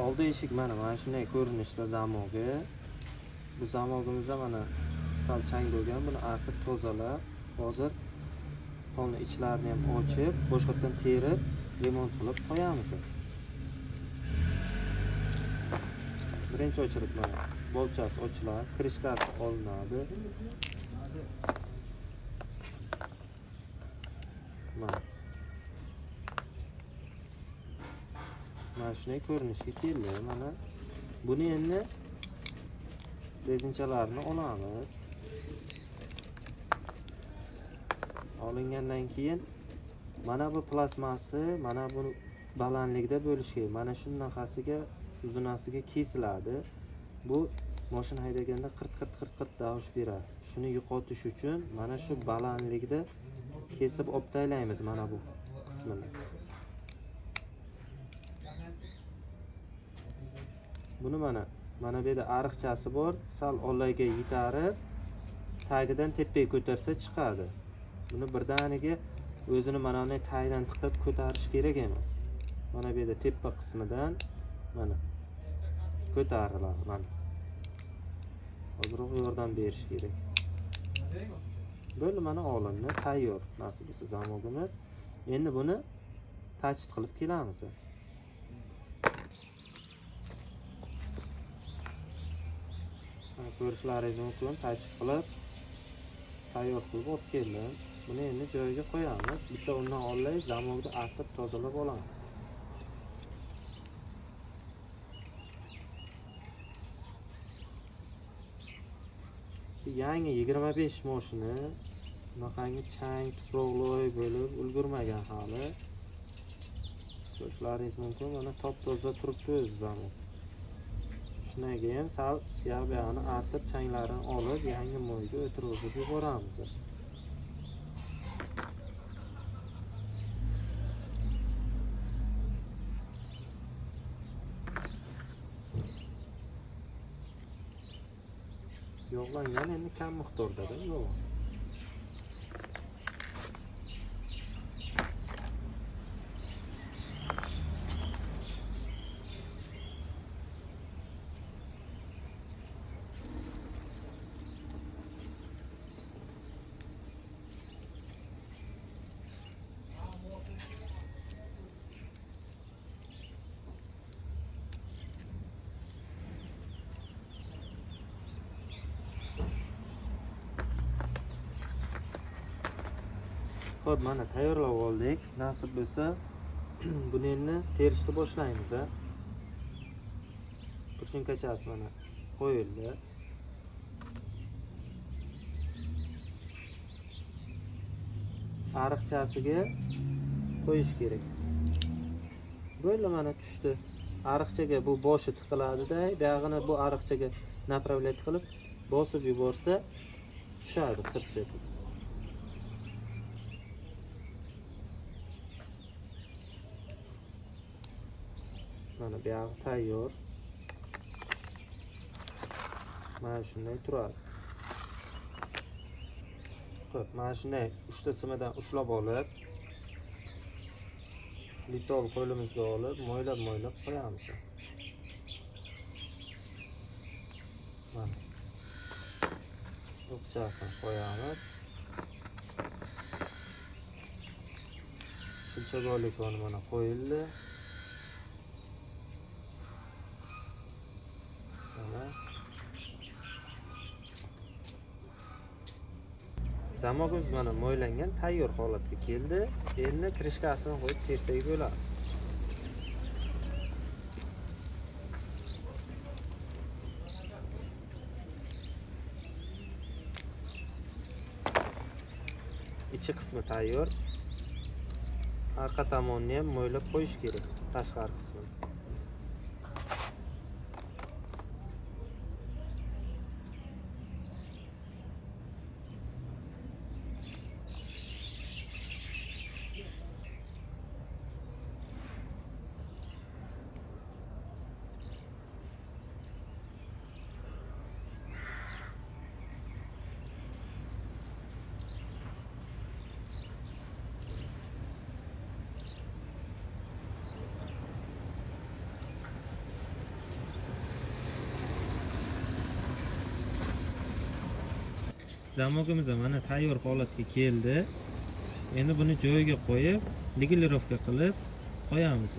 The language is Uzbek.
Oldi eshik mana shunday ko'rinishda zamogi. Bu zamogimizda mana sal chang bo'lgan. Buni artib tozalab, hozir polni ichlarini ham ochib, boshqatdan terib, remont qilib qo'yamiz. Birinchi o'chirib mana bolchasi ochiladi, krishkasi olinadi. Mana shunday ko'rinishga keldi. Mana buni endi rezinchalarini olamiz. Olingandan keyin mana bu plasmasi, mana bu balandlikda bo'lishi kerak. Mana shunaqasiga, uzunasiga kesiladi. Bu mashina haydaganda qirt davush beradi. Shuni yo'qotish uchun mana shu balandlikda kesib olib taylaymiz mana bu qismini. Buni mana bu yerda ariqchasi bor, sal olayga yetarib, tagidan tepaga ko'tarsa chiqadi. Buni birdaniga o'zini mana bunday tagdan tiqib ko'tarish kerak emas. Mana bu yerda tepa qismidan mana ko'tariladi mana. Ozroq yordam berish kerak. Bo'ldi, mana olindi, tayyor nasib bo'lsa zamogimiz. Endi buni tachit qilib kelamiz. Ko'rishlaringiz mumkin, tachit qilib tayyor qilib olib keldim. Buni endi joyiga qo'yamiz. Bitta undan ollay zamogni artib tozalab olamiz. Yangi 25 mashina bunaqangi chang, tuproqloy bo'lib ulgurmagan hali. Ko'rishlaringiz mumkin, mana top-toza turibdi o'zi zamog. Shundan keyin sal yoq-buyog'ini artib, changlarini olib, yangi moyga o'tirg'izib yuboramiz. Yog'langan endi kam miqdorda yo'q. Xo'p, mana tayyorlab oldik. Nasib bo'lsa, buni endi terishni boshlaymiz. Purshinkachasi mana qo'yildi. Ariqchasiga qo'yish kerak. Bo'ldi, mana tushdi. Ariqchaga bu boshi tiqiladi-da, buyog'ini bu ariqchaga направлять qilib bosib yuborsa tushadi qirsib. Mana bu yog'i tayyor. Mana shunday turadi. Xo'p, mana shunday uchtasimidan ushlab olib, litol qo'limizga olib, moylab qo'yamiz. Mana. O'qchasini qo'yamiz. Shunchagolikoni mana qo'yildi. Zamogimiz mana moylangan, tayyor holatga keldi. Endi krishkasini qo'yib tersak bo'ladi. Ichi qismi tayyor. Arqa tomonini ham moylab qo'yish kerak, tashqari qismini. zamogimiz mana tayyor holatga keldi. Endi buni joyiga qo'yib, nigelirovka qilib qo'yamiz.